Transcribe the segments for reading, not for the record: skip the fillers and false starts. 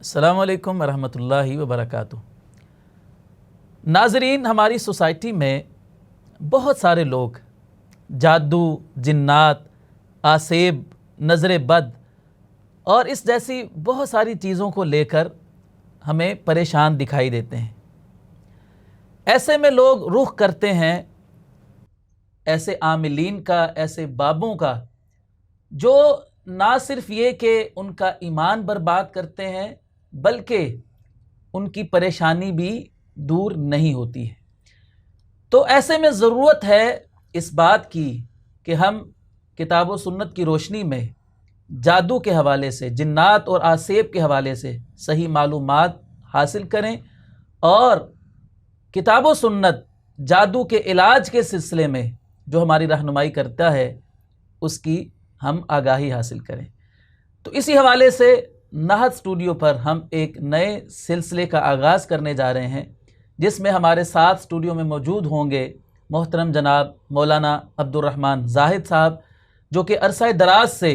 السلام علیکم ورحمۃ اللہ وبرکاتہ۔ ناظرین، ہماری سوسائٹی میں بہت سارے لوگ جادو، جنات، آسیب، نظر بد اور اس جیسی بہت ساری چیزوں کو لے کر ہمیں پریشان دکھائی دیتے ہیں۔ ایسے میں لوگ رخ کرتے ہیں ایسے عاملین کا، ایسے بابوں کا، جو نہ صرف یہ کہ ان کا ایمان برباد کرتے ہیں بلکہ ان کی پریشانی بھی دور نہیں ہوتی ہے۔ تو ایسے میں ضرورت ہے اس بات کی کہ ہم کتاب و سنت کی روشنی میں جادو کے حوالے سے، جنات اور آسیب کے حوالے سے صحیح معلومات حاصل کریں، اور کتاب و سنت جادو کے علاج کے سلسلے میں جو ہماری رہنمائی کرتا ہے اس کی ہم آگاہی حاصل کریں۔ تو اسی حوالے سے نہت اسٹوڈیو پر ہم ایک نئے سلسلے کا آغاز کرنے جا رہے ہیں، جس میں ہمارے ساتھ اسٹوڈیو میں موجود ہوں گے محترم جناب مولانا عبد الرحمن زاہد صاحب، جو کہ عرصہ دراز سے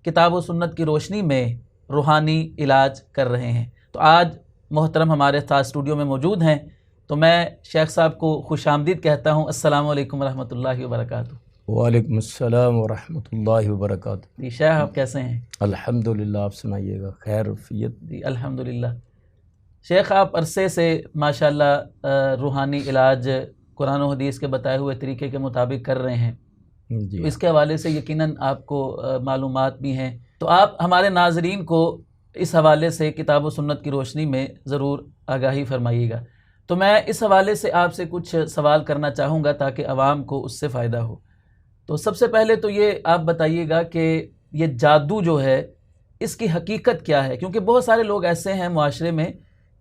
کتاب و سنت کی روشنی میں روحانی علاج کر رہے ہیں۔ تو آج محترم ہمارے ساتھ اسٹوڈیو میں موجود ہیں، تو میں شیخ صاحب کو خوش آمدید کہتا ہوں۔ السلام علیکم ورحمۃ اللہ وبرکاتہ۔ وعلیکم السلام ورحمۃ اللہ وبرکاتہ۔ جی شیخ، آپ کیسے ہیں؟ الحمدللہ، آپ سنائیے گا؟ خیر وفیت؟ جی الحمدللہ۔ شیخ، آپ عرصے سے ماشاءاللہ روحانی علاج قرآن و حدیث کے بتائے ہوئے طریقے کے مطابق کر رہے ہیں، جی، اس کے حوالے سے یقیناً آپ کو معلومات بھی ہیں، تو آپ ہمارے ناظرین کو اس حوالے سے کتاب و سنت کی روشنی میں ضرور آگاہی فرمائیے گا۔ تو میں اس حوالے سے آپ سے کچھ سوال کرنا چاہوں گا تاکہ عوام کو اس سے فائدہ ہو۔ تو سب سے پہلے تو یہ آپ بتائیے گا کہ یہ جادو جو ہے اس کی حقیقت کیا ہے، کیونکہ بہت سارے لوگ ایسے ہیں معاشرے میں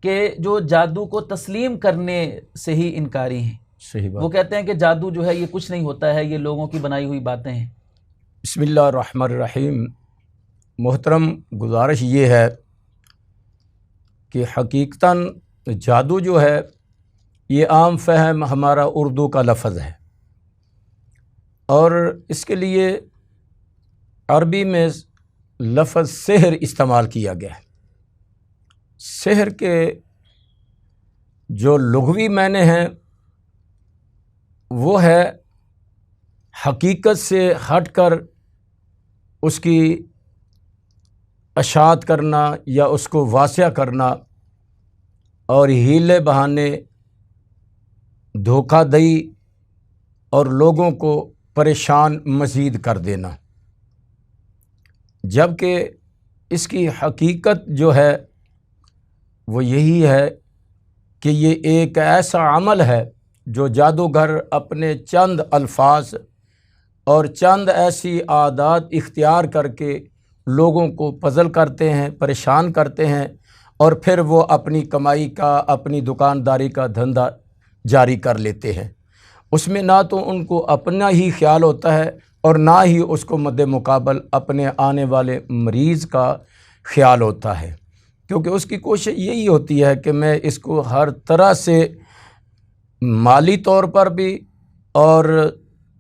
کہ جو جادو کو تسلیم کرنے سے ہی انکاری ہیں۔ صحیح بات۔ وہ کہتے ہیں کہ جادو جو ہے یہ کچھ نہیں ہوتا ہے، یہ لوگوں کی بنائی ہوئی باتیں ہیں۔ بسم اللہ الرحمن الرحیم۔ محترم، گزارش یہ ہے کہ حقیقتاً جادو جو ہے یہ عام فہم ہمارا اردو کا لفظ ہے، اور اس کے لیے عربی میں لفظ سحر استعمال کیا گیا ہے۔ سحر کے جو لغوی معنی ہیں وہ ہے حقیقت سے ہٹ کر اس کی اشاعت کرنا یا اس کو واضح کرنا، اور ہیلے بہانے، دھوکہ دہی اور لوگوں کو پریشان مزید کر دینا، جبکہ اس کی حقیقت جو ہے وہ یہی ہے کہ یہ ایک ایسا عمل ہے جو جادوگر اپنے چند الفاظ اور چند ایسی عادات اختیار کر کے لوگوں کو پزل کرتے ہیں، پریشان کرتے ہیں، اور پھر وہ اپنی کمائی کا، اپنی دکانداری کا دھندا جاری کر لیتے ہیں۔ اس میں نہ تو ان کو اپنا ہی خیال ہوتا ہے اور نہ ہی اس کو مد مقابل اپنے آنے والے مریض کا خیال ہوتا ہے، کیونکہ اس کی کوشش یہی ہوتی ہے کہ میں اس کو ہر طرح سے مالی طور پر بھی اور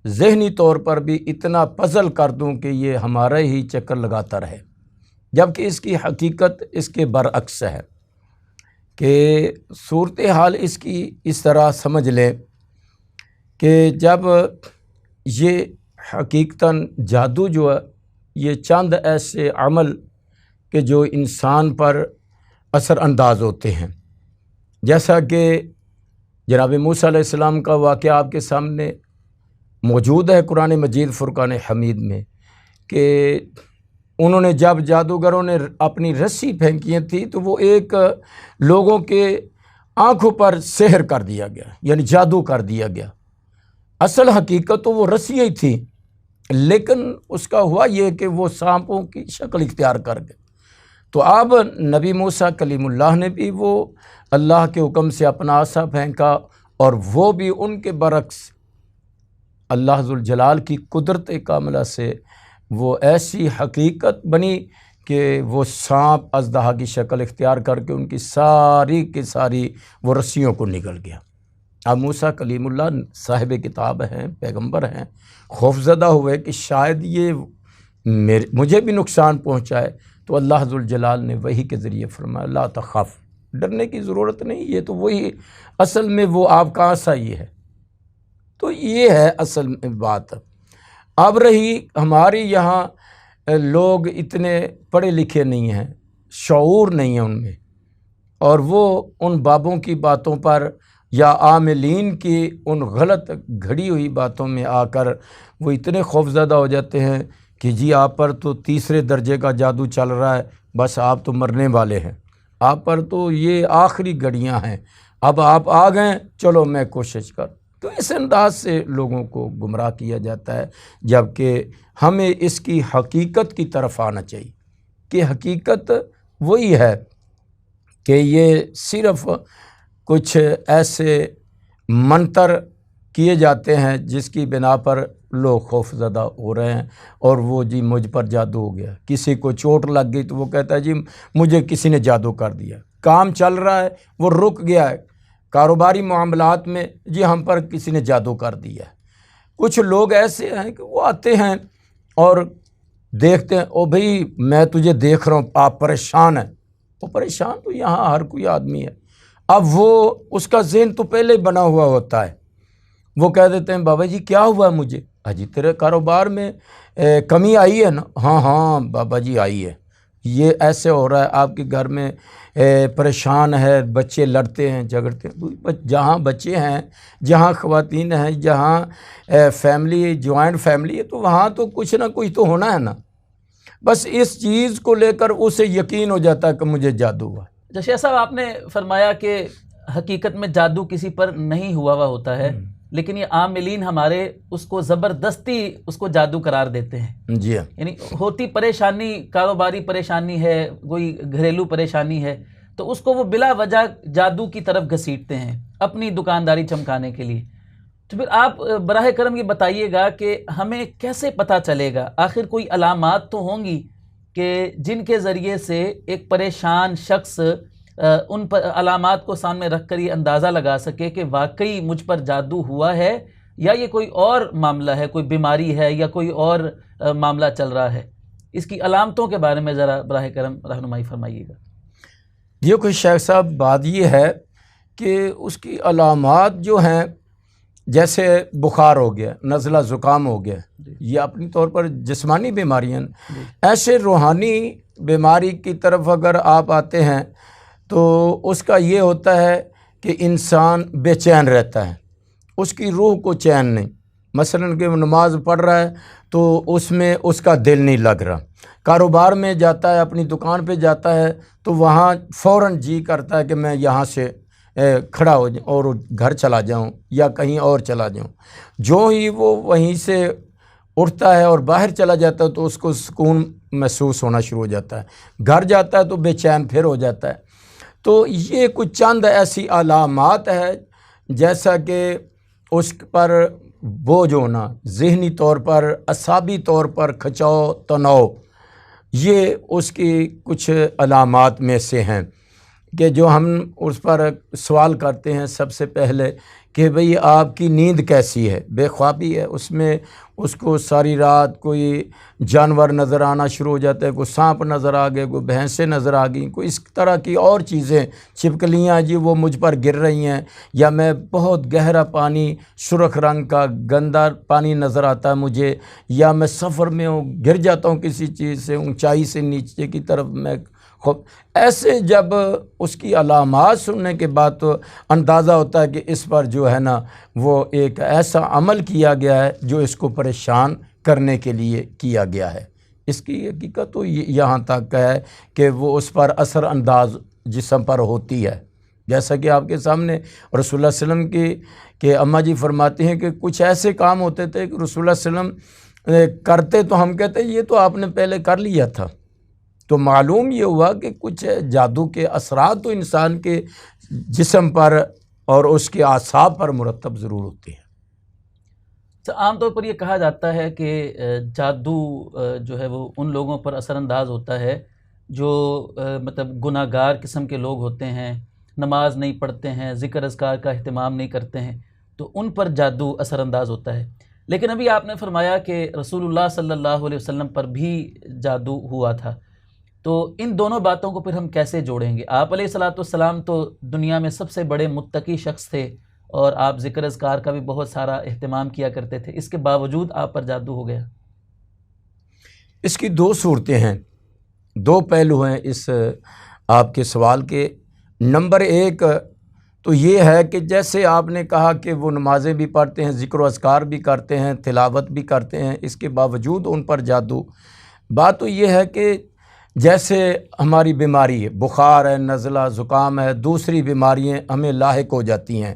ذہنی طور پر بھی اتنا پزل کر دوں کہ یہ ہمارا ہی چکر لگاتا رہے، جبکہ اس کی حقیقت اس کے برعکس ہے کہ صورتحال اس کی اس طرح سمجھ لیں کہ جب یہ حقیقتاً جادو جو ہے یہ چند ایسے عمل کہ جو انسان پر اثر انداز ہوتے ہیں، جیسا کہ جناب موسیٰ علیہ السلام کا واقعہ آپ کے سامنے موجود ہے قرآن مجید فرقان حمید میں، کہ انہوں نے جب جادوگروں نے اپنی رسی پھینکی تھی تو وہ ایک لوگوں کے آنکھوں پر سحر کر دیا گیا، یعنی جادو کر دیا گیا۔ اصل حقیقت تو وہ رسیاں ہی تھیں، لیکن اس کا ہوا یہ کہ وہ سانپوں کی شکل اختیار کر گئے۔ تو اب نبی موسیٰ کلیم اللہ نے بھی وہ اللہ کے حکم سے اپنا عصا پھینکا، اور وہ بھی ان کے برعکس اللہ ذوالجلال کی قدرت کاملہ سے وہ ایسی حقیقت بنی کہ وہ سانپ اژدہا کی شکل اختیار کر کے ان کی ساری کی ساری وہ رسیوں کو نگل گیا۔ اب موسیٰ کلیم اللہ صاحب کتاب ہیں، پیغمبر ہیں، خوفزدہ ہوئے کہ شاید یہ مجھے بھی نقصان پہنچائے، تو اللہ ذوالجلال نے وحی کے ذریعے فرمایا لا تخاف، ڈرنے کی ضرورت نہیں، یہ تو وہی اصل میں وہ آپ کہاں سا یہ ہے۔ تو یہ ہے اصل میں بات۔ اب رہی ہمارے یہاں لوگ اتنے پڑھے لکھے نہیں ہیں، شعور نہیں ہے ان میں، اور وہ ان بابوں کی باتوں پر یا عاملین کی ان غلط گھڑی ہوئی باتوں میں آ کر وہ اتنے خوفزدہ ہو جاتے ہیں کہ جی آپ پر تو تیسرے درجے کا جادو چل رہا ہے، بس آپ تو مرنے والے ہیں، آپ پر تو یہ آخری گھڑیاں ہیں، اب آپ آ گئے، چلو میں کوشش کر۔ تو اس انداز سے لوگوں کو گمراہ کیا جاتا ہے، جبکہ ہمیں اس کی حقیقت کی طرف آنا چاہیے کہ حقیقت وہی ہے کہ یہ صرف کچھ ایسے منتر کیے جاتے ہیں جس کی بنا پر لوگ خوف زدہ ہو رہے ہیں، اور وہ جی مجھ پر جادو ہو گیا، کسی کو چوٹ لگ گئی تو وہ کہتا ہے جی مجھے کسی نے جادو کر دیا، کام چل رہا ہے وہ رک گیا ہے، کاروباری معاملات میں جی ہم پر کسی نے جادو کر دیا ہے۔ کچھ لوگ ایسے ہیں کہ وہ آتے ہیں اور دیکھتے ہیں او بھئی میں تجھے دیکھ رہا ہوں آپ پریشان ہیں، وہ پریشان تو یہاں ہر کوئی آدمی ہے، اب وہ اس کا ذہن تو پہلے ہی بنا ہوا ہوتا ہے، وہ کہہ دیتے ہیں بابا جی کیا ہوا مجھے، اجی تیرے کاروبار میں کمی آئی ہے نا، ہاں ہاں بابا جی آئی ہے، یہ ایسے ہو رہا ہے، آپ کے گھر میں پریشان ہے، بچے لڑتے ہیں جھگڑتے ہیں، جہاں بچے ہیں، جہاں خواتین ہیں، جہاں فیملی جوائنٹ فیملی ہے، تو وہاں تو کچھ نہ کچھ تو ہونا ہے نا، بس اس چیز کو لے کر اسے یقین ہو جاتا ہے کہ مجھے جادو ہوا۔ جشیا صاحب آپ نے فرمایا کہ حقیقت میں جادو کسی پر نہیں ہوا ہوتا ہے، لیکن یہ عاملین ہمارے اس کو زبردستی اس کو جادو قرار دیتے ہیں۔ جی ہاں، یعنی ہوتی پریشانی کاروباری پریشانی ہے، کوئی گھریلو پریشانی ہے، تو اس کو وہ بلا وجہ جادو کی طرف گھسیٹتے ہیں اپنی دکانداری چمکانے کے لیے۔ تو پھر آپ براہ کرم یہ بتائیے گا کہ ہمیں کیسے پتہ چلے گا، آخر کوئی علامات تو ہوں گی کہ جن کے ذریعے سے ایک پریشان شخص ان پر علامات کو سامنے رکھ کر یہ اندازہ لگا سکے کہ واقعی مجھ پر جادو ہوا ہے، یا یہ کوئی اور معاملہ ہے، کوئی بیماری ہے، یا کوئی اور معاملہ چل رہا ہے۔ اس کی علامتوں کے بارے میں ذرا براہ کرم رہنمائی فرمائیے گا۔ یہ کوئی شیخ صاحب بات یہ ہے کہ اس کی علامات جو ہیں، جیسے بخار ہو گیا، نزلہ زکام ہو گیا، یہ اپنی طور پر جسمانی بیماریاں، ایسے روحانی بیماری کی طرف اگر آپ آتے ہیں تو اس کا یہ ہوتا ہے کہ انسان بے چین رہتا ہے، اس کی روح کو چین نہیں، مثلاً کہ وہ نماز پڑھ رہا ہے تو اس میں اس کا دل نہیں لگ رہا، کاروبار میں جاتا ہے، اپنی دکان پہ جاتا ہے تو وہاں فوراً جی کرتا ہے کہ میں یہاں سے کھڑا ہو جاؤں اور گھر چلا جاؤں یا کہیں اور چلا جاؤں، جو ہی وہ وہیں سے اٹھتا ہے اور باہر چلا جاتا ہے تو اس کو سکون محسوس ہونا شروع ہو جاتا ہے، گھر جاتا ہے تو بے چین پھر ہو جاتا ہے۔ تو یہ کچھ چند ایسی علامات ہے، جیسا کہ اس پر بوجھ ہونا، ذہنی طور پر، اعصابی طور پر کھچاؤ تناؤ، یہ اس کی کچھ علامات میں سے ہیں کہ جو ہم اس پر سوال کرتے ہیں سب سے پہلے کہ بھئی آپ کی نیند کیسی ہے، بے خوابی ہے، اس میں اس کو ساری رات کوئی جانور نظر آنا شروع ہو جاتا ہے، کوئی سانپ نظر آ گئے، کوئی بھینسیں نظر آ گئیں، کوئی اس طرح کی اور چیزیں، چھپکلیاں جی وہ مجھ پر گر رہی ہیں، یا میں بہت گہرا پانی سرخ رنگ کا گندا پانی نظر آتا ہے مجھے، یا میں سفر میں ہوں گر جاتا ہوں کسی چیز سے اونچائی سے نیچے کی طرف میں ایسے جب اس کی علامات سننے کے بعد تو اندازہ ہوتا ہے کہ اس پر جو ہے نا وہ ایک ایسا عمل کیا گیا ہے جو اس کو پریشان کرنے کے لیے کیا گیا ہے۔ اس کی حقیقت تو یہاں تک ہے کہ وہ اس پر اثر انداز جسم پر ہوتی ہے، جیسا کہ آپ کے سامنے رسول اللہ صلی اللہ علیہ وسلم کہ اماں جی فرماتی ہیں کہ کچھ ایسے کام ہوتے تھے کہ رسول اللہ صلی اللہ علیہ وسلم کرتے تو ہم کہتے یہ تو آپ نے پہلے کر لیا تھا، تو معلوم یہ ہوا کہ کچھ جادو کے اثرات تو انسان کے جسم پر اور اس کے اعصاب پر مرتب ضرور ہوتے ہیں۔ عام طور پر یہ کہا جاتا ہے کہ جادو جو ہے وہ ان لوگوں پر اثر انداز ہوتا ہے جو مطلب گناہ گار قسم کے لوگ ہوتے ہیں، نماز نہیں پڑھتے ہیں، ذکر اذکار کا اہتمام نہیں کرتے ہیں، تو ان پر جادو اثر انداز ہوتا ہے۔ لیکن ابھی آپ نے فرمایا کہ رسول اللہ صلی اللہ علیہ وسلم پر بھی جادو ہوا تھا، تو ان دونوں باتوں کو پھر ہم کیسے جوڑیں گے؟ آپ علیہ الصلاۃ والسلام تو دنیا میں سب سے بڑے متقی شخص تھے، اور آپ ذکر اذکار کا بھی بہت سارا اہتمام کیا کرتے تھے، اس کے باوجود آپ پر جادو ہو گیا؟ اس کی دو صورتیں ہیں، دو پہلو ہیں اس آپ کے سوال کے۔ نمبر ایک تو یہ ہے کہ جیسے آپ نے کہا کہ وہ نمازیں بھی پڑھتے ہیں، ذکر و اذکار بھی کرتے ہیں، تلاوت بھی کرتے ہیں، اس کے باوجود ان پر جادو۔ بات تو یہ ہے کہ جیسے ہماری بیماری ہے، بخار ہے، نزلہ زکام ہے، دوسری بیماریاں ہمیں لاحق ہو جاتی ہیں،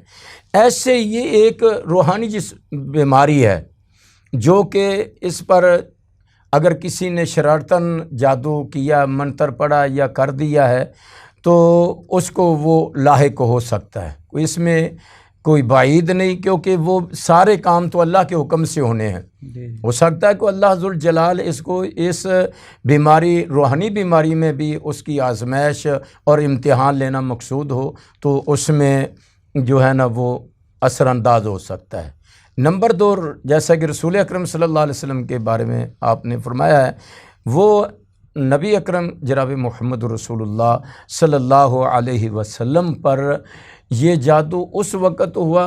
ایسے یہ ایک روحانی بیماری ہے جو کہ اس پر اگر کسی نے شرارتاً جادو کیا، منتر پڑھا یا کر دیا ہے تو اس کو وہ لاحق ہو سکتا ہے، اس میں کوئی بعید نہیں، کیونکہ وہ سارے کام تو اللہ کے حکم سے ہونے ہیں۔ ہو سکتا ہے کہ اللہ ذوالجلال اس کو اس بیماری، روحانی بیماری میں بھی اس کی آزمائش اور امتحان لینا مقصود ہو، تو اس میں جو ہے نا وہ اثر انداز ہو سکتا ہے۔ نمبر دو، جیسا کہ رسول اکرم صلی اللہ علیہ وسلم کے بارے میں آپ نے فرمایا ہے، وہ نبی اکرم جناب محمد رسول اللہ صلی اللہ علیہ وسلم پر یہ جادو اس وقت ہوا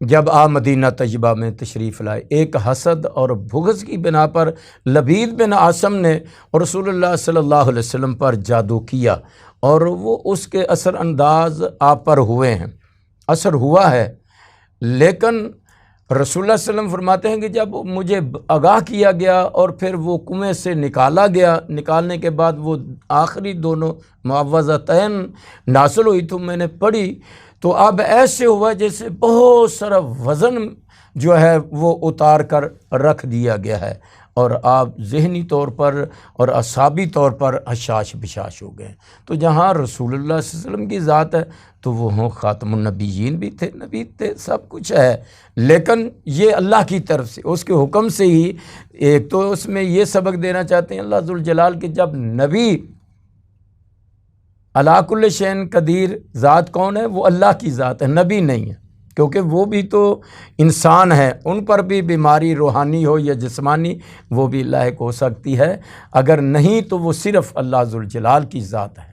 جب آپ مدینہ طیبہ میں تشریف لائے۔ ایک حسد اور بغض کی بنا پر لبید بن عاصم نے رسول اللہ صلی اللہ علیہ وسلم پر جادو کیا، اور وہ اس کے اثر انداز آپ پر ہوئے ہیں، اثر ہوا ہے۔ لیکن رسول اللہ صلی اللہ علیہ وسلم فرماتے ہیں کہ جب مجھے آگاہ کیا گیا اور پھر وہ کنویں سے نکالا گیا، نکالنے کے بعد وہ آخری دونوں معوذتین نازل ہوئی تو میں نے پڑھی، تو اب ایسے ہوا جیسے بہت سارا وزن جو ہے وہ اتار کر رکھ دیا گیا ہے، اور آپ ذہنی طور پر اور اعصابی طور پر حشاش بشاش ہو گئے۔ تو جہاں رسول اللہ صلی اللہ علیہ وسلم کی ذات ہے تو وہ خاتم النبیین بھی تھے، نبی تھے، سب کچھ ہے، لیکن یہ اللہ کی طرف سے اس کے حکم سے ہی۔ ایک تو اس میں یہ سبق دینا چاہتے ہیں اللہ ذوالجلال کہ جب نبی علی کل شیء قدیر ذات کون ہے؟ وہ اللہ کی ذات ہے، نبی نہیں ہے، کیونکہ وہ بھی تو انسان ہے، ان پر بھی بیماری روحانی ہو یا جسمانی وہ بھی لاحق ہو سکتی ہے، اگر نہیں تو وہ صرف اللہ ذوالجلال کی ذات ہے۔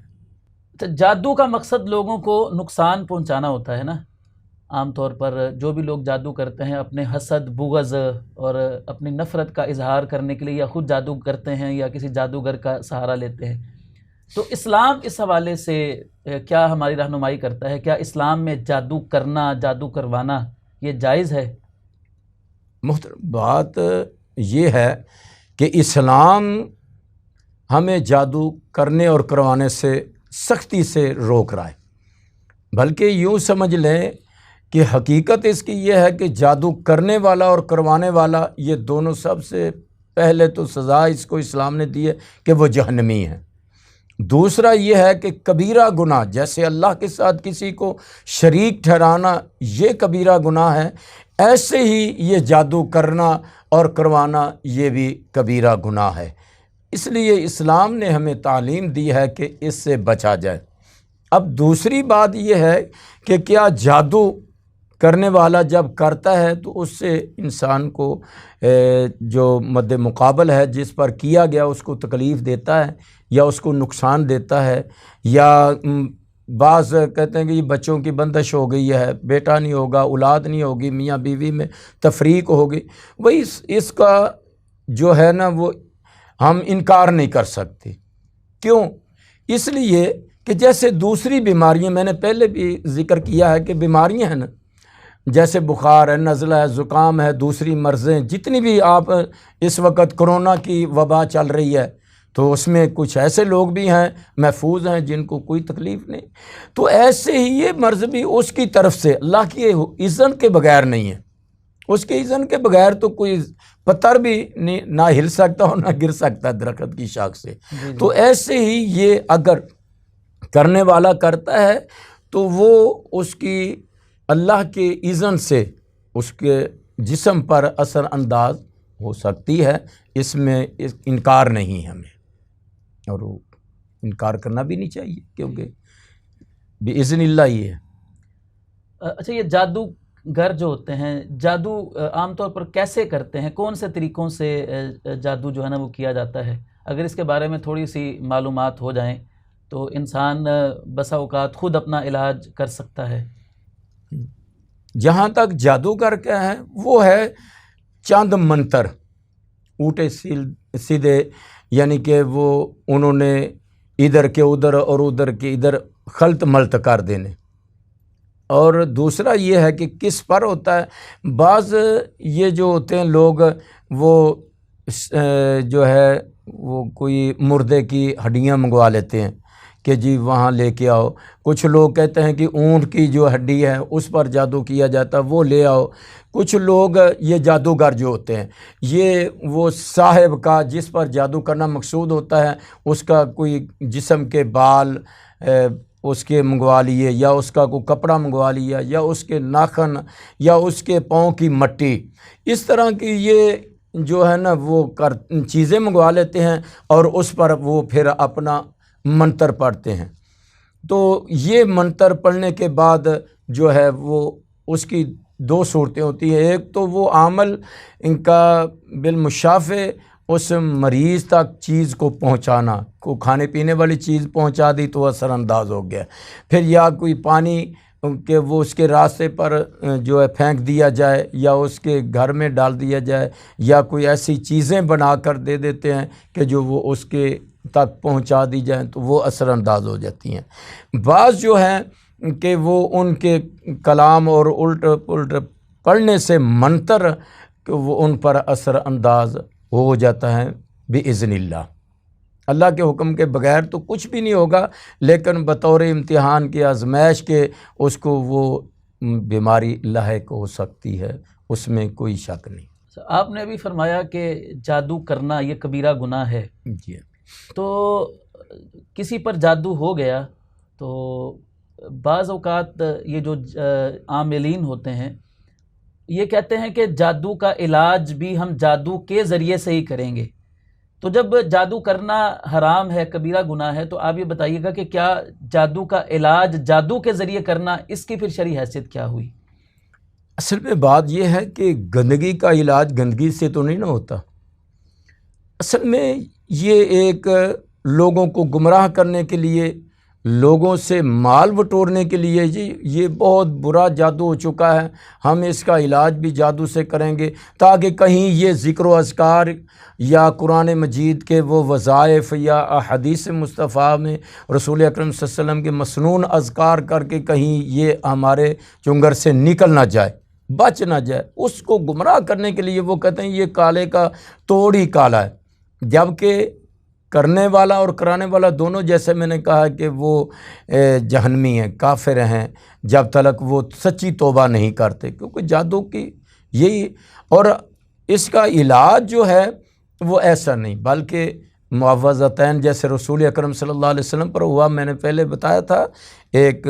تو جادو کا مقصد لوگوں کو نقصان پہنچانا ہوتا ہے نا؟ عام طور پر جو بھی لوگ جادو کرتے ہیں اپنے حسد، بغض اور اپنی نفرت کا اظہار کرنے کے لیے یا خود جادو کرتے ہیں یا کسی جادوگر کا سہارا لیتے ہیں۔ تو اسلام اس حوالے سے کیا ہماری رہنمائی کرتا ہے؟ کیا اسلام میں جادو کرنا، جادو کروانا یہ جائز ہے؟ محترم، بات یہ ہے کہ اسلام ہمیں جادو کرنے اور کروانے سے سختی سے روک رہا ہے، بلکہ یوں سمجھ لیں کہ حقیقت اس کی یہ ہے کہ جادو کرنے والا اور کروانے والا یہ دونوں سب سے پہلے تو سزا اس کو اسلام نے دی ہے کہ وہ جہنمی ہے۔ دوسرا یہ ہے کہ کبیرہ گناہ، جیسے اللہ کے ساتھ کسی کو شریک ٹھہرانا یہ کبیرہ گناہ ہے، ایسے ہی یہ جادو کرنا اور کروانا یہ بھی کبیرہ گناہ ہے۔ اس لیے اسلام نے ہمیں تعلیم دی ہے کہ اس سے بچا جائے۔ اب دوسری بات یہ ہے کہ کیا جادو کرنے والا جب کرتا ہے تو اس سے انسان کو جو مد مقابل ہے جس پر کیا گیا اس کو تکلیف دیتا ہے یا اس کو نقصان دیتا ہے، یا بعض کہتے ہیں کہ یہ بچوں کی بندش ہو گئی ہے، بیٹا نہیں ہوگا، اولاد نہیں ہوگی، میاں بیوی میں تفریق ہوگی، وہی اس کا جو ہے نا وہ ہم انکار نہیں کر سکتے۔ کیوں؟ اس لیے کہ جیسے دوسری بیماریاں میں نے پہلے بھی ذکر کیا ہے کہ بیماریاں ہیں نا، جیسے بخار ہے، نزلہ ہے، زکام ہے، دوسری مرضیں جتنی بھی آپ اس وقت کرونا کی وبا چل رہی ہے تو اس میں کچھ ایسے لوگ بھی ہیں محفوظ ہیں جن کو کوئی تکلیف نہیں، تو ایسے ہی یہ مرض بھی اس کی طرف سے اللہ کی اذن کے بغیر نہیں ہے۔ اس کے اذن کے بغیر تو کوئی پتھر بھی نہ ہل سکتا اور نہ گر سکتا درخت کی شاخ سے۔ تو ایسے ہی یہ اگر کرنے والا کرتا ہے تو وہ اس کی اللہ کے اذن سے اس کے جسم پر اثر انداز ہو سکتی ہے، اس میں انکار نہیں ہے ہمیں، اور وہ انکار کرنا بھی نہیں چاہیے کیونکہ بِإِذْنِ اللہ ہی ہے۔ اچھا، یہ جادوگر جو ہوتے ہیں جادو عام طور پر کیسے کرتے ہیں؟ کون سے طریقوں سے جادو جو ہے نا وہ کیا جاتا ہے؟ اگر اس کے بارے میں تھوڑی سی معلومات ہو جائیں تو انسان بسا اوقات خود اپنا علاج کر سکتا ہے۔ جہاں تک جادوگر کا ہے وہ ہے چند منتر اونٹے سیدھے، یعنی کہ وہ انہوں نے ادھر کے ادھر اور ادھر کے ادھر خلط ملط کر دینے۔ اور دوسرا یہ ہے کہ کس پر ہوتا ہے، بعض یہ جو ہوتے ہیں لوگ وہ جو ہے وہ کوئی مردے کی ہڈیاں منگوا لیتے ہیں کہ جی وہاں لے کے آؤ، کچھ لوگ کہتے ہیں کہ اونٹ کی جو ہڈی ہے اس پر جادو کیا جاتا ہے وہ لے آؤ، کچھ لوگ یہ جادوگر جو ہوتے ہیں یہ وہ صاحب کا جس پر جادو کرنا مقصود ہوتا ہے اس کا کوئی جسم کے بال اس کے منگوا لیے، یا اس کا کوئی کپڑا منگوا لیا، یا اس کے ناخن، یا اس کے پاؤں کی مٹی، اس طرح کی یہ جو ہے نا وہ چیزیں منگوا لیتے ہیں اور اس پر وہ پھر اپنا منتر پڑھتے ہیں۔ تو یہ منتر پڑھنے کے بعد جو ہے وہ اس کی دو صورتیں ہوتی ہیں، ایک تو وہ عمل ان کا بالمشافے اس مریض تک چیز کو پہنچانا، کو کھانے پینے والی چیز پہنچا دی تو اثر انداز ہو گیا، پھر یا کوئی پانی کہ وہ اس کے راستے پر جو ہے پھینک دیا جائے، یا اس کے گھر میں ڈال دیا جائے، یا کوئی ایسی چیزیں بنا کر دے دیتے ہیں کہ جو وہ اس کے تک پہنچا دی جائیں تو وہ اثر انداز ہو جاتی ہیں۔ بعض جو ہیں کہ وہ ان کے کلام اور الٹ پلٹ پڑھنے سے منتر کہ وہ ان پر اثر انداز ہو جاتا ہے بِإِذْنِ اللہ۔ اللہ کے حکم کے بغیر تو کچھ بھی نہیں ہوگا، لیکن بطور امتحان کے آزمائش کے اس کو وہ بیماری لاحق ہو سکتی ہے، اس میں کوئی شک نہیں۔ آپ نے ابھی فرمایا کہ جادو کرنا یہ کبیرہ گناہ ہے، جی، تو کسی پر جادو ہو گیا تو بعض اوقات یہ جو عاملین ہوتے ہیں یہ کہتے ہیں کہ جادو کا علاج بھی ہم جادو کے ذریعے سے ہی کریں گے، تو جب جادو کرنا حرام ہے، کبیرہ گناہ ہے، تو آپ یہ بتائیے گا کہ کیا جادو کا علاج جادو کے ذریعے کرنا، اس کی پھر شرعی حیثیت کیا ہوئی؟ اصل میں بات یہ ہے کہ گندگی کا علاج گندگی سے تو نہیں نہ ہوتا، اصل میں یہ ایک لوگوں کو گمراہ کرنے کے لیے، لوگوں سے مال بٹورنے کے لیے جی یہ بہت برا جادو ہو چکا ہے، ہم اس کا علاج بھی جادو سے کریں گے تاکہ کہیں یہ ذکر و اذکار یا قرآن مجید کے وہ وظائف یا حدیث مصطفیٰ میں رسول اکرم صلی اللہ علیہ وسلم کے مسنون اذکار کر کے کہیں یہ ہمارے چنگر سے نکل نہ جائے، بچ نہ جائے، اس کو گمراہ کرنے کے لیے وہ کہتے ہیں یہ کالے کا توڑ ہی کالا ہے، جبکہ کرنے والا اور کرانے والا دونوں، جیسے میں نے کہا کہ وہ جہنمی ہیں، کافر ہیں جب تک وہ سچی توبہ نہیں کرتے، کیونکہ جادو کی یہی، اور اس کا علاج جو ہے وہ ایسا نہیں بلکہ معوذتین جیسے رسول اکرم صلی اللہ علیہ وسلم پر ہوا۔ میں نے پہلے بتایا تھا ایک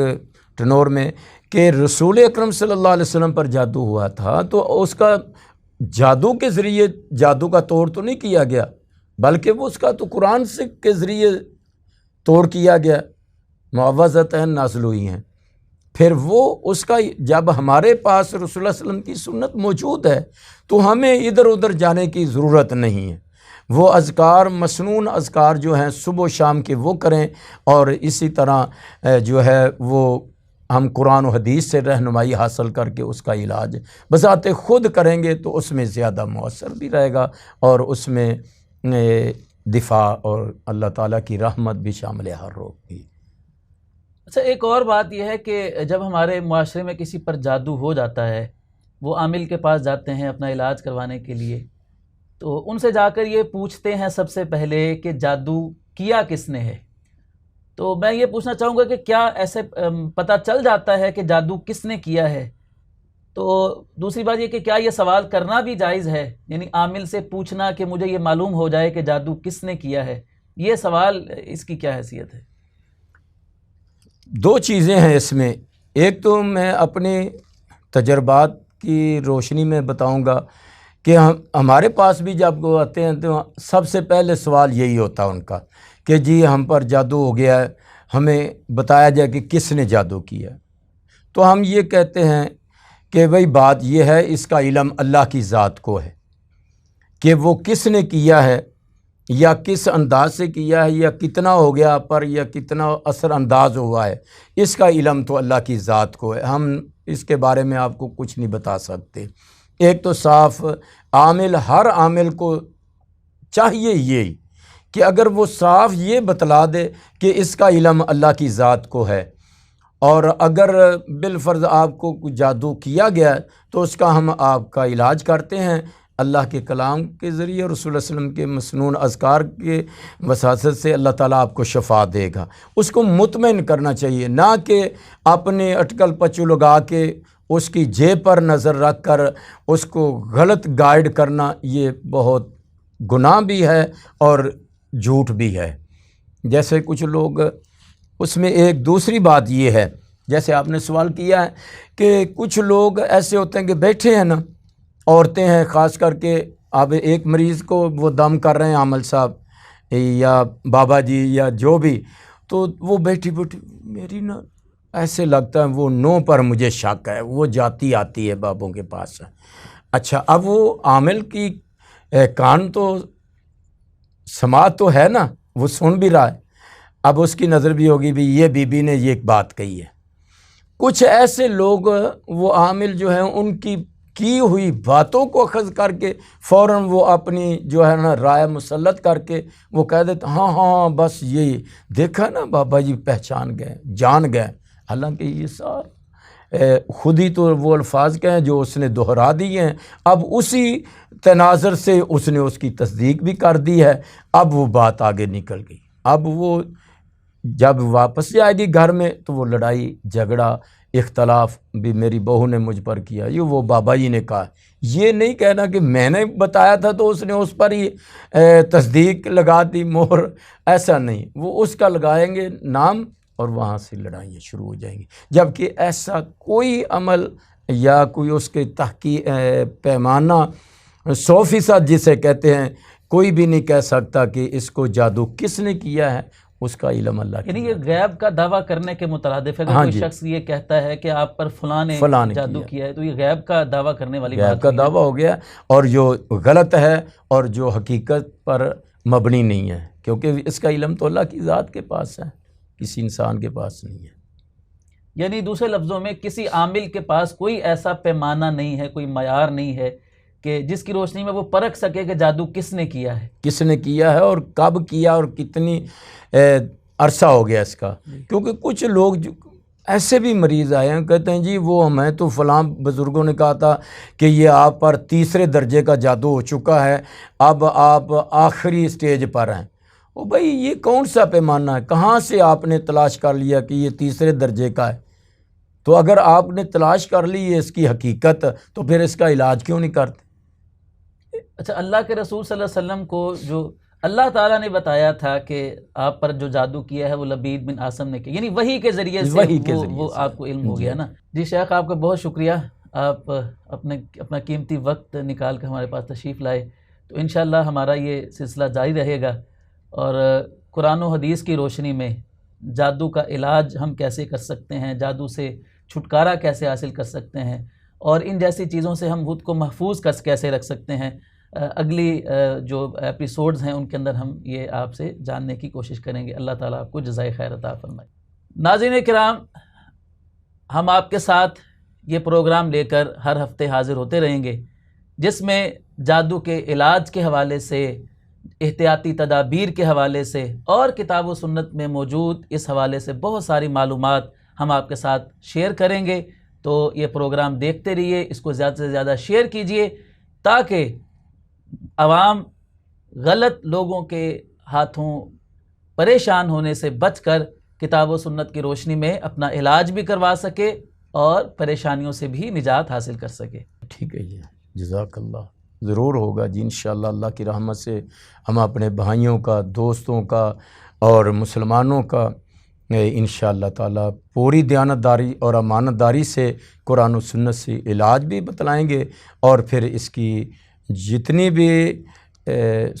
ٹنور میں کہ رسول اکرم صلی اللہ علیہ وسلم پر جادو ہوا تھا، تو اس کا جادو کے ذریعے جادو کا توڑ تو نہیں کیا گیا، بلکہ وہ اس کا تو قرآن سے کے ذریعے توڑ کیا گیا، معوذتین نازل ہوئی ہیں۔ پھر وہ اس کا جب ہمارے پاس رسول اللہ صلی اللہ علیہ وسلم کی سنت موجود ہے تو ہمیں ادھر ادھر جانے کی ضرورت نہیں ہے، وہ اذکار مسنون اذکار جو ہیں صبح و شام کے وہ کریں، اور اسی طرح جو ہے وہ ہم قرآن و حدیث سے رہنمائی حاصل کر کے اس کا علاج بذات خود کریں گے تو اس میں زیادہ مؤثر بھی رہے گا، اور اس میں دفاع اور اللہ تعالیٰ کی رحمت بھی شامل ہر ہوگی۔ اچھا، ایک اور بات یہ ہے کہ جب ہمارے معاشرے میں کسی پر جادو ہو جاتا ہے، وہ عامل کے پاس جاتے ہیں اپنا علاج کروانے کے لیے، تو ان سے جا کر یہ پوچھتے ہیں سب سے پہلے کہ جادو کیا کس نے ہے، تو میں یہ پوچھنا چاہوں گا کہ کیا ایسے پتہ چل جاتا ہے کہ جادو کس نے کیا ہے؟ تو دوسری بات یہ کہ کیا یہ سوال کرنا بھی جائز ہے، یعنی عامل سے پوچھنا کہ مجھے یہ معلوم ہو جائے کہ جادو کس نے کیا ہے، یہ سوال اس کی کیا حیثیت ہے؟ دو چیزیں ہیں اس میں، ایک تو میں اپنے تجربات کی روشنی میں بتاؤں گا کہ ہمارے پاس بھی جب وہ آتے ہیں تو سب سے پہلے سوال یہی ہوتا ہے ان کا کہ جی ہم پر جادو ہو گیا ہے، ہمیں بتایا جائے کہ کس نے جادو کیا ہے۔ تو ہم یہ کہتے ہیں کہ بھئی بات یہ ہے، اس کا علم اللہ کی ذات کو ہے کہ وہ کس نے کیا ہے، یا کس انداز سے کیا ہے یا کتنا ہو گیا پر یا کتنا اثر انداز ہوا ہے، اس کا علم تو اللہ کی ذات کو ہے، ہم اس کے بارے میں آپ کو کچھ نہیں بتا سکتے۔ ایک تو صاف عامل، ہر عامل کو چاہیے یہی کہ اگر وہ صاف یہ بتلا دے کہ اس کا علم اللہ کی ذات کو ہے، اور اگر بالفرض آپ کو کچھ جادو کیا گیا تو اس کا ہم آپ کا علاج کرتے ہیں اللہ کے کلام کے ذریعے، رسول اللہ علیہ وسلم کے مسنون اذکار کے وساطت سے اللہ تعالیٰ آپ کو شفا دے گا۔ اس کو مطمئن کرنا چاہیے، نہ کہ اپنے اٹکل پچو لگا کے اس کی جیب پر نظر رکھ کر اس کو غلط گائیڈ کرنا، یہ بہت گناہ بھی ہے اور جھوٹ بھی ہے۔ جیسے کچھ لوگ، اس میں ایک دوسری بات یہ ہے، جیسے آپ نے سوال کیا ہے کہ کچھ لوگ ایسے ہوتے ہیں کہ بیٹھے ہیں نا، عورتیں ہیں خاص کر کے، اب ایک مریض کو وہ دم کر رہے ہیں عامل صاحب یا بابا جی یا جو بھی، تو وہ بیٹھی میری نا ایسے لگتا ہے وہ نو پر مجھے شک ہے، وہ جاتی آتی ہے بابوں کے پاس۔ اچھا، اب وہ عامل کی کان تو سماعت تو ہے نا، وہ سن بھی رہا ہے، اب اس کی نظر بھی ہوگی بھی یہ بی بی نے یہ ایک بات کہی ہے۔ کچھ ایسے لوگ وہ عامل جو ہیں ان کی ہوئی باتوں کو اخذ کر کے فوراً وہ اپنی جو ہے نا رائے مسلط کر کے وہ کہہ دیتے ہاں ہاں بس یہی دیکھا نا بابا جی پہچان گئے، جان گئے، حالانکہ یہ سارا خود ہی تو وہ الفاظ کے ہیں جو اس نے دہرا دیے ہیں۔ اب اسی تناظر سے اس نے اس کی تصدیق بھی کر دی ہے، اب وہ بات آگے نکل گئی۔ اب وہ جب واپس جائے گی گھر میں تو وہ لڑائی جھگڑا اختلاف بھی میری بہو نے مجھ پر کیا، یہ وہ بابا جی نے کہا، یہ نہیں کہنا کہ میں نے بتایا تھا تو اس نے اس پر ہی تصدیق لگا دی مہر، ایسا نہیں، وہ اس کا لگائیں گے نام اور وہاں سے لڑائیاں شروع ہو جائیں گی۔ جبکہ ایسا کوئی عمل یا کوئی اس کے تحقیق پیمانہ 100% جسے کہتے ہیں، کوئی بھی نہیں کہہ سکتا کہ اس کو جادو کس نے کیا ہے، اس کا علم اللہ کی۔ یعنی یہ غیب کا دعویٰ کرنے کے مترادف ہے، اگر کوئی شخص یہ کہتا ہے کہ آپ پر فلاں نے جادو کیا ہے تو یہ غیب کا دعویٰ کرنے والی بات ہے، غیب کا دعویٰ ہو گیا اور جو غلط ہے اور جو حقیقت پر مبنی نہیں ہے، کیونکہ اس کا علم تو اللہ کی ذات کے پاس ہے، کسی انسان کے پاس نہیں ہے۔ یعنی دوسرے لفظوں میں کسی عامل کے پاس کوئی ایسا پیمانہ نہیں ہے، کوئی معیار نہیں ہے کہ جس کی روشنی میں وہ پرکھ سکے کہ جادو کس نے کیا ہے، کس نے کیا ہے اور کب کیا اور کتنی عرصہ ہو گیا اس کا۔ کیونکہ کچھ لوگ جو ایسے بھی مریض آئے ہیں کہتے ہیں جی وہ ہمیں تو فلاں بزرگوں نے کہا تھا کہ یہ آپ پر 3 درجے کا جادو ہو چکا ہے، اب آپ آخری سٹیج پر ہیں۔ او بھائی یہ کون سا پیمانہ ہے؟ کہاں سے آپ نے تلاش کر لیا کہ یہ 3 درجے کا ہے؟ تو اگر آپ نے تلاش کر لی ہے اس کی حقیقت تو پھر اس کا علاج کیوں نہیں کرتے؟ اچھا، اللہ کے رسول صلی اللہ علیہ وسلم کو جو اللہ تعالیٰ نے بتایا تھا کہ آپ پر جو جادو کیا ہے وہ لبید بن عاصم نے کیا، یعنی وحی کے ذریعے سے وہ آپ کو علم ہو گیا نا۔ جی شیخ، آپ کا بہت شکریہ، آپ اپنا قیمتی وقت نکال کر ہمارے پاس تشریف لائے، تو انشاءاللہ ہمارا یہ سلسلہ جاری رہے گا، اور قرآن و حدیث کی روشنی میں جادو کا علاج ہم کیسے کر سکتے ہیں، جادو سے چھٹکارا کیسے حاصل کر سکتے ہیں، اور ان جیسی چیزوں سے ہم خود کو محفوظ کیسے رکھ سکتے ہیں، اگلی جو ایپیسوڈز ہیں ان کے اندر ہم یہ آپ سے جاننے کی کوشش کریں گے۔ اللہ تعالیٰ آپ کو جزائے خیر عطا فرمائے۔ ناظرین کرام، ہم آپ کے ساتھ یہ پروگرام لے کر ہر ہفتے حاضر ہوتے رہیں گے، جس میں جادو کے علاج کے حوالے سے، احتیاطی تدابیر کے حوالے سے اور کتاب و سنت میں موجود اس حوالے سے بہت ساری معلومات ہم آپ کے ساتھ شیئر کریں گے۔ تو یہ پروگرام دیکھتے رہیے، اس کو زیادہ سے زیادہ شیئر کیجئے تاکہ عوام غلط لوگوں کے ہاتھوں پریشان ہونے سے بچ کر کتاب و سنت کی روشنی میں اپنا علاج بھی کروا سکے اور پریشانیوں سے بھی نجات حاصل کر سکے۔ ٹھیک ہے جی، جزاک اللہ، ضرور ہوگا جی انشاءاللہ۔ اللہ کی رحمت سے ہم اپنے بھائیوں کا، دوستوں کا اور مسلمانوں کا انشاءاللہ تعالیٰ پوری دیانتداری اور امانت داری سے قرآن و سنت سے علاج بھی بتلائیں گے، اور پھر اس کی جتنی بھی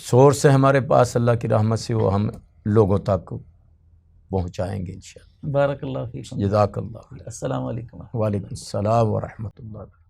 سورس ہے ہمارے پاس اللہ کی رحمت سے وہ ہم لوگوں تک پہنچائیں گے انشاءاللہ۔ بارک اللہ فیکم، جزاک اللہ۔ السلام علیکم۔ وعلیکم السلام ورحمۃ اللہ۔